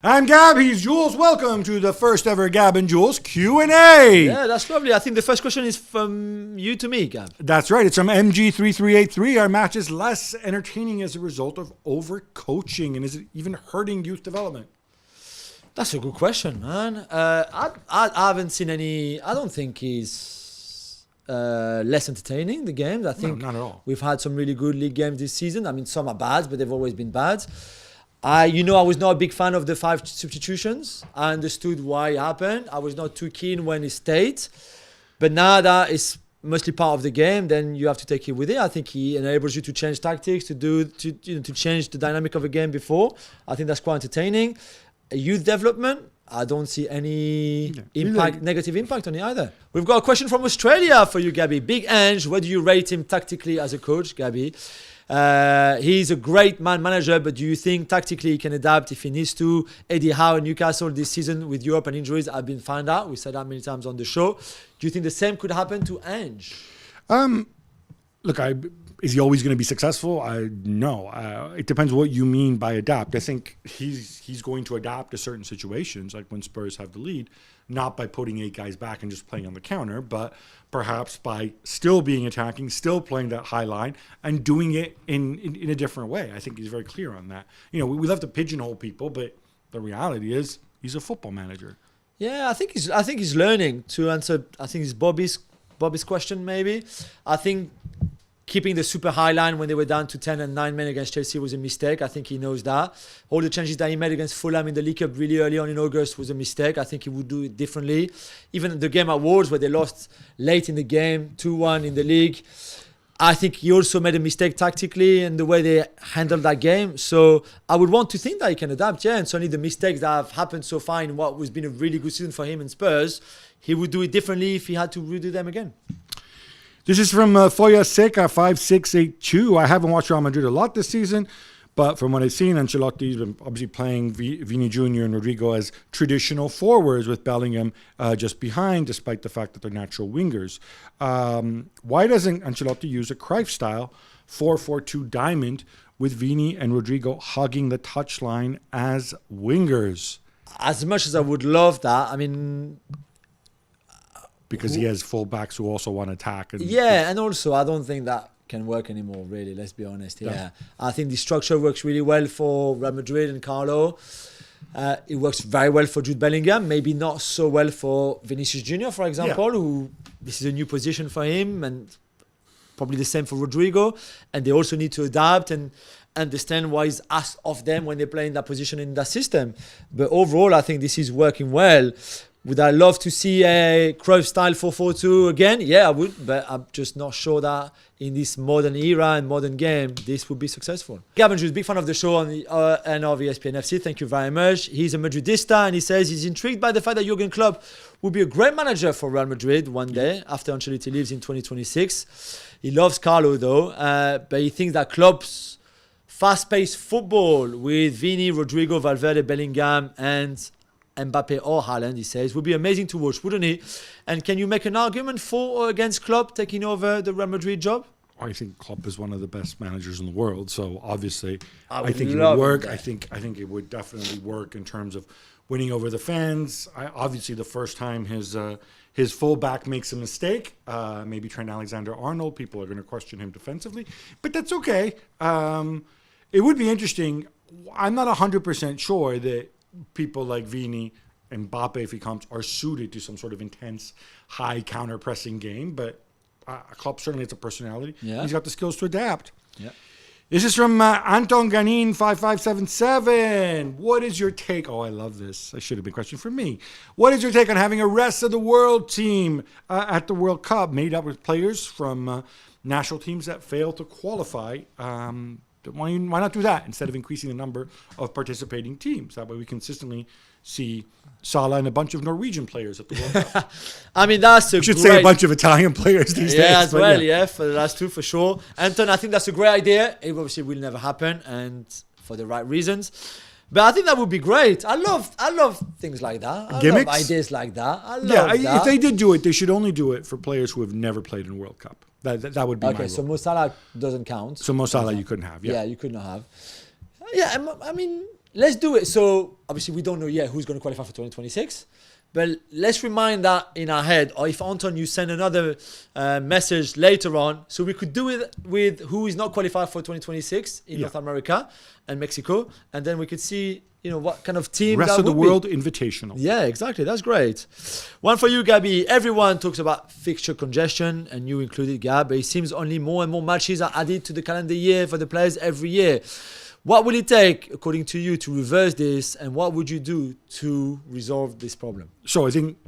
I'm Gab, he's Jules. Welcome to the first ever Gab and Juls Q&A. Yeah, that's lovely. I think the first question is from you to me, Gab. That's right. It's from MG3383. Our match is less entertaining as a result of overcoaching. And is it even hurting youth development? That's a good question, man. I haven't seen any... I don't think he's less entertaining, the games. I think not at all. We've had some really good league games this season. I mean, some are bad, but they've always been bad. I was not a big fan of the 5 substitutions. I understood why it happened. I was not too keen when it stayed. But now that it's mostly part of the game, then you have to take it with it. I think he enables you to change tactics, to change the dynamic of a game before. I think that's quite entertaining. Youth development, I don't see any negative impact on it either. We've got a question from Australia for you, Gabby. Big Ange, where do you rate him tactically as a coach, Gabby? He's a great manager, but do you think tactically he can adapt if he needs to? Eddie Howe and Newcastle this season with Europe and injuries have been found out. We said that many times on the show. Do you think the same could happen to Ange? Look, is he always going to be successful? No. It depends what you mean by adapt. I think he's going to adapt to certain situations, like when Spurs have the lead, not by putting 8 guys back and just playing on the counter, but perhaps by still being attacking, still playing that high line, and doing it in a different way. I think he's very clear on that. We love to pigeonhole people, but the reality is he's a football manager. Yeah, I think he's learning to answer. I think it's Bobby's question maybe. I think keeping the super high line when they were down to 10 and 9 men against Chelsea was a mistake. I think he knows that. All the changes that he made against Fulham in the League Cup really early on in August was a mistake. I think he would do it differently. Even the game at Wolves where they lost late in the game, 2-1 in the league, I think he also made a mistake tactically in the way they handled that game. So I would want to think that he can adapt, and certainly the mistakes that have happened so far in what has been a really good season for him and Spurs, he would do it differently if he had to redo them again. This is from Foya Seca 5682. I haven't watched Real Madrid a lot this season, but from what I've seen, Ancelotti's been obviously playing Vini Jr. and Rodrigo as traditional forwards with Bellingham just behind, despite the fact that they're natural wingers. Why doesn't Ancelotti use a Cruyff-style 4-4-2 diamond with Vini and Rodrigo hugging the touchline as wingers? As much as I would love that, because he has fullbacks who also want to attack. And also I don't think that can work anymore, really, let's be honest. Yeah. I think the structure works really well for Real Madrid and Carlo. It works very well for Jude Bellingham, maybe not so well for Vinicius Jr., for example, who this is a new position for him, and probably the same for Rodrigo. And they also need to adapt and understand what is asked of them when they play in that position in that system. But overall, I think this is working well. Would I love to see a Cruyff-style 4-4-2 again? Yeah, I would, but I'm just not sure that in this modern era and modern game, this would be successful. Gab and Juls, big fan of the show and of ESPN FC. Thank you very much. He's a Madridista, and he says he's intrigued by the fact that Jurgen Klopps will be a great manager for Real Madrid one day after Ancelotti leaves in 2026. He loves Carlo, though, but he thinks that Klopp's fast-paced football with Vini, Rodrigo, Valverde, Bellingham, and Mbappe or Haaland, he says, would be amazing to watch, wouldn't he? And can you make an argument for or against Klopp taking over the Real Madrid job? I think Klopp is one of the best managers in the world, so obviously I think it would work. I think it would definitely work in terms of winning over the fans. Obviously, the first time his fullback makes a mistake, maybe Trent Alexander-Arnold, people are going to question him defensively, but that's okay. It would be interesting. I'm not 100% sure that people like Vini and Mbappe, if he comes, are suited to some sort of intense, high counter-pressing game. But Klopp certainly has a personality. Yeah. He's got the skills to adapt. Yeah. This is from Anton Ganin 5577. What is your take? Oh, I love this. I should have been a question for me. What is your take on having a rest of the world team at the World Cup made up with players from national teams that fail to qualify? Why not do that instead of increasing the number of participating teams? That way we consistently see Salah and a bunch of Norwegian players at the World Cup. That's a should say a bunch of Italian players these days. As well, for the last two for sure. Anton, I think that's a great idea. It obviously will never happen, and for the right reasons. But I think that would be great. I love things like that. Gimmicks? I love ideas like that. I love that. If they did do it, they should only do it for players who have never played in a World Cup. That would be my rule. Okay, so Mo Salah doesn't count. So Mo Salah you couldn't have. Yeah, you could not have. Yeah, let's do it. So obviously we don't know yet who's going to qualify for 2026. But let's remind that in our head. Or if Anton, you send another message later on, so we could do it with who is not qualified for 2026 in North America and Mexico, and then we could see, what kind of team. Rest that of the would world be. invitational. Yeah, exactly. That's great. One for you, Gabby. Everyone talks about fixture congestion, and you included, Gab. But it seems only more and more matches are added to the calendar year for the players every year. What will it take, according to you, to reverse this, and what would you do to resolve this problem? So I think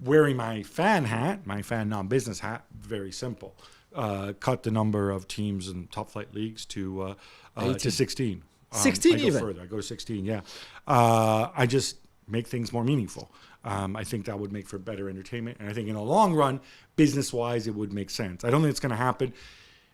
wearing my fan hat, my fan non-business hat, very simple. Cut the number of teams in top flight leagues to 16. 16 I go even? further. I go to 16, yeah. I just make things more meaningful. I think that would make for better entertainment. And I think in the long run, business-wise, it would make sense. I don't think it's going to happen.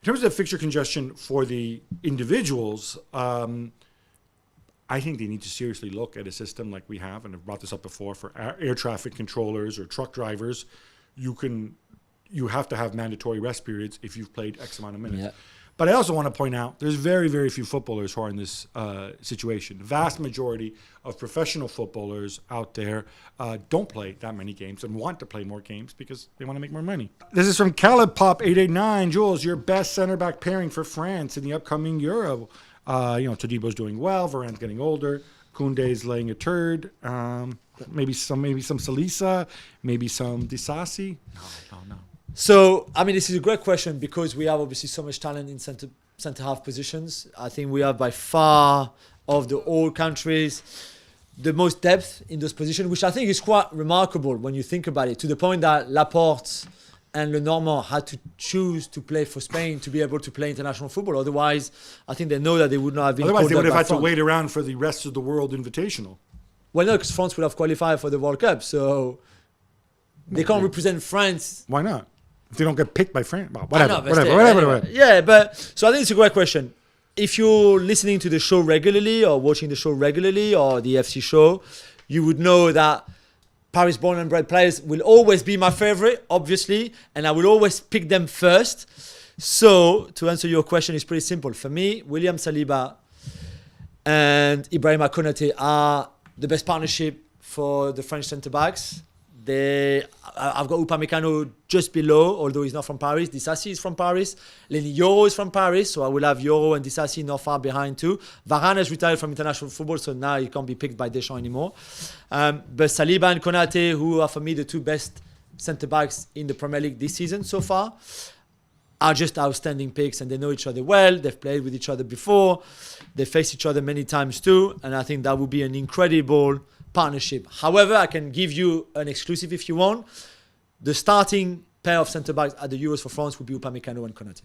In terms of fixture congestion for the individuals, I think they need to seriously look at a system like we have, and I've brought this up before, for air traffic controllers or truck drivers. You have to have mandatory rest periods if you've played X amount of minutes. Yeah. But I also want to point out there's very, very few footballers who are in this situation. The vast majority of professional footballers out there don't play that many games and want to play more games because they want to make more money. This is from Caleb Pop 889. Jules, your best center back pairing for France in the upcoming Euro. Todibo's doing well. Varane's getting older. Koundé's laying a turd. Maybe some Salisa. Maybe some Disasi. No. So, this is a great question because we have obviously so much talent in centre half positions. I think we have by far of the all countries the most depth in those positions, which I think is quite remarkable when you think about it, to the point that Laporte and Lenormand had to choose to play for Spain to be able to play international football. Otherwise, I think they know that they would not have been. Otherwise, they would have had to wait around for the rest of the world invitational. Well, no, because France would have qualified for the World Cup, so they can't represent France. Why not? If they don't get picked by France, well, whatever. Yeah, so I think it's a great question. If you're listening to the show regularly or watching the show regularly or the FC show, you would know that Paris-born and bred players will always be my favorite, obviously, and I will always pick them first. So, to answer your question, it's pretty simple. For me, William Saliba and Ibrahima Konate are the best partnership for the French centre-backs. I've got Upamecano just below, although he's not from Paris. Disasi is from Paris. Lenny Yoro is from Paris, so I will have Yoro and Disasi not far behind too. Varane has retired from international football, so now he can't be picked by Deschamps anymore. But Saliba and Konate, who are for me the two best centre-backs in the Premier League this season so far, are just outstanding picks, and they know each other well. They've played with each other before. They faced each other many times too, and I think that would be an incredible partnership. However, I can give you an exclusive if you want. The starting pair of centre-backs at the Euros for France would be Upamecano and Konate.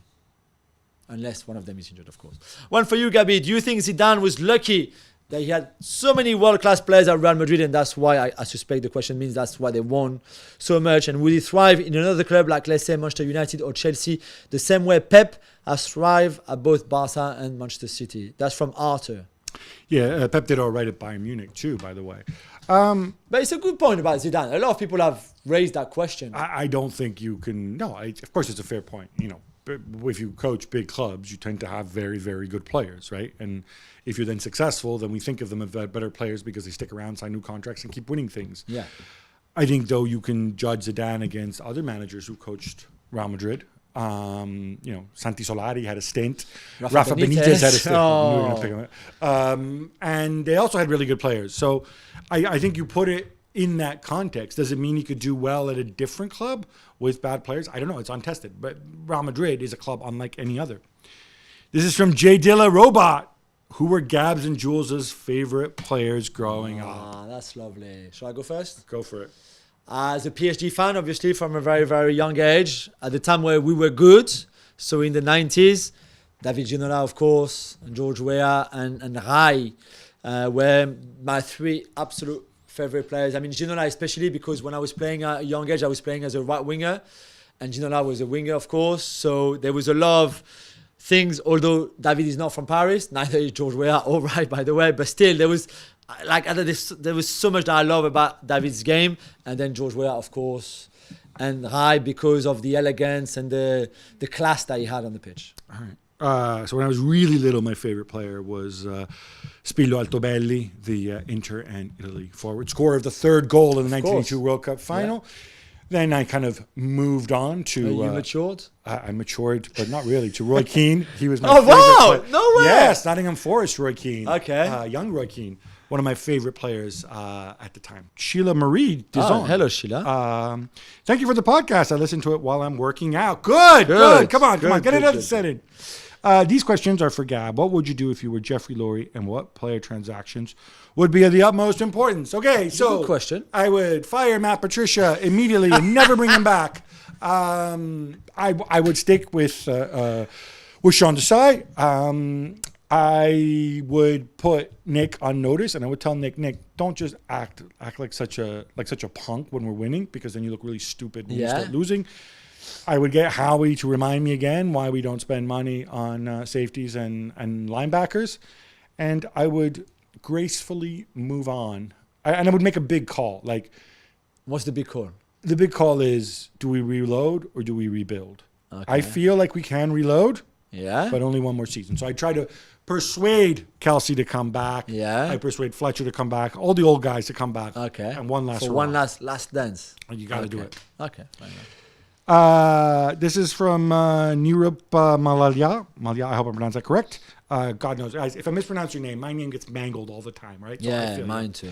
Unless one of them is injured, of course. One for you, Gabi. Do you think Zidane was lucky that he had so many world-class players at Real Madrid, and that's why I suspect the question means that's why they won so much? And would he thrive in another club like, let's say, Manchester United or Chelsea, the same way Pep has thrived at both Barca and Manchester City? That's from Arthur. Yeah, Pep did all right at Bayern Munich too, by the way. But it's a good point about Zidane. A lot of people have raised that question. I don't think you can. No, of course it's a fair point. If you coach big clubs, you tend to have very, very good players, right? And if you're then successful, then we think of them as better players because they stick around, sign new contracts, and keep winning things. Yeah. I think, though, you can judge Zidane against other managers who coached Real Madrid. Santi Solari had a stint. Rafa Benitez had a stint. Oh. And they also had really good players. So I think you put it in that context. Does it mean he could do well at a different club with bad players? I don't know. It's untested. But Real Madrid is a club unlike any other. This is from J Dilla Robot. Who were Gab's and Jules' favorite players growing up? That's lovely. Shall I go first? Go for it. As a PSG fan, obviously, from a very, very young age, at the time where we were good, so in the 90s, David Ginola, of course, and George Weah and Rai were my three absolute favorite players. I mean, Ginola especially because when I was playing at a young age, I was playing as a right winger, and Ginola was a winger, of course. So there was a lot of things, although David is not from Paris, neither is George Weah, all right, by the way, but still there was there was so much that I love about David's game, and then George Weah, of course, and Rai because of the elegance and the class that he had on the pitch. All right. So when I was really little, my favorite player was Spillo Altobelli, the Inter and Italy forward, scorer of the third goal in the 1982 World Cup final. Yeah. Then I kind of moved on to... you matured? I matured, but not really, to Roy Keane. He was my favorite player. No way! Yes, Nottingham Forest Roy Keane. Okay. Young Roy Keane. One of my favorite players at the time. Sheila Marie Dizon. Hello, Sheila. Thank you for the podcast. I listen to it while I'm working out. Good. Come on. Get it said in. These questions are for Gab. What would you do if you were Jeffrey Lurie, and what player transactions would be of the utmost importance? Okay, so good question. I would fire Matt Patricia immediately and never bring him back. I would stick with Sean Desai. I would put Nick on notice, and I would tell Nick, don't just act like such a punk when we're winning, because then you look really stupid when you start losing. I would get Howie to remind me again why we don't spend money on safeties and linebackers, and I would gracefully move on. And I would make a big call. Like, what's the big call? The big call is: do we reload or do we rebuild? Okay. I feel like we can reload. Yeah. But only one more season. So I try to persuade Kelsey to come back. Yeah. I persuade Fletcher to come back. All the old guys to come back. Okay. And one last one last dance. And you got to do it. Okay. Fine enough. This is from Nirup Malalia. I hope I pronounced that correct. God knows. If I mispronounce your name, my name gets mangled all the time, right? So yeah, mine too.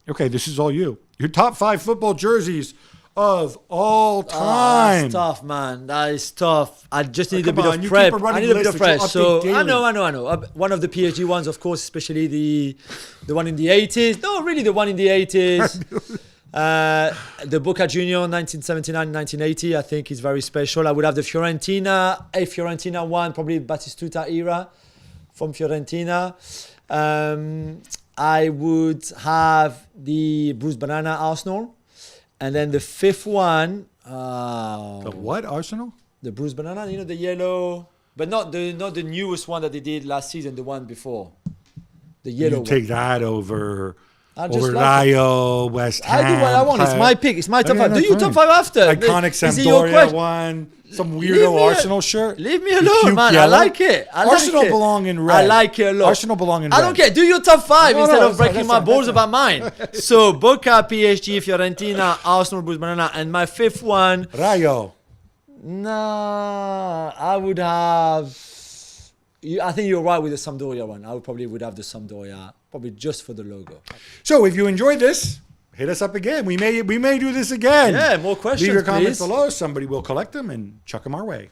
Okay, this is all you. Your top 5 football jerseys of all time. That's tough, man. That is tough. I just need a bit of you prep. Keep I need a bit of prep. So daily. I know. One of the PSG ones, of course, especially the one in the 80s. No, really, the one in the 80s. The Boca Junior 1979-1980, I think is very special. I would have the Fiorentina one, probably Batistuta era from Fiorentina. I would have the Bruce Banana Arsenal. And then the 5th one... the what, Arsenal? The Bruce Banana, the yellow... But not the newest one that they did last season, the one before. The yellow one. You take that over Rayo, West Ham. I do what I want. It's my pick. It's my top 5. Do you top 5 after? Iconic Sampdoria one. Some weirdo Arsenal shirt. Leave me alone, man. Yellow. I like it. Arsenal belong in red. I like it a lot. Arsenal belong in red. I don't care. Do your top 5 instead of breaking my balls about mine. So, Boca, PSG, Fiorentina, Arsenal, Bruce Banana, and my 5th one... Rayo. Nah, I would have... I think you're right with the Sampdoria one. I probably would have the Sampdoria, probably just for the logo. So, if you enjoyed this, hit us up again. We may do this again. Yeah, more questions, Leave your comments please. below. Somebody will collect them and chuck them our way.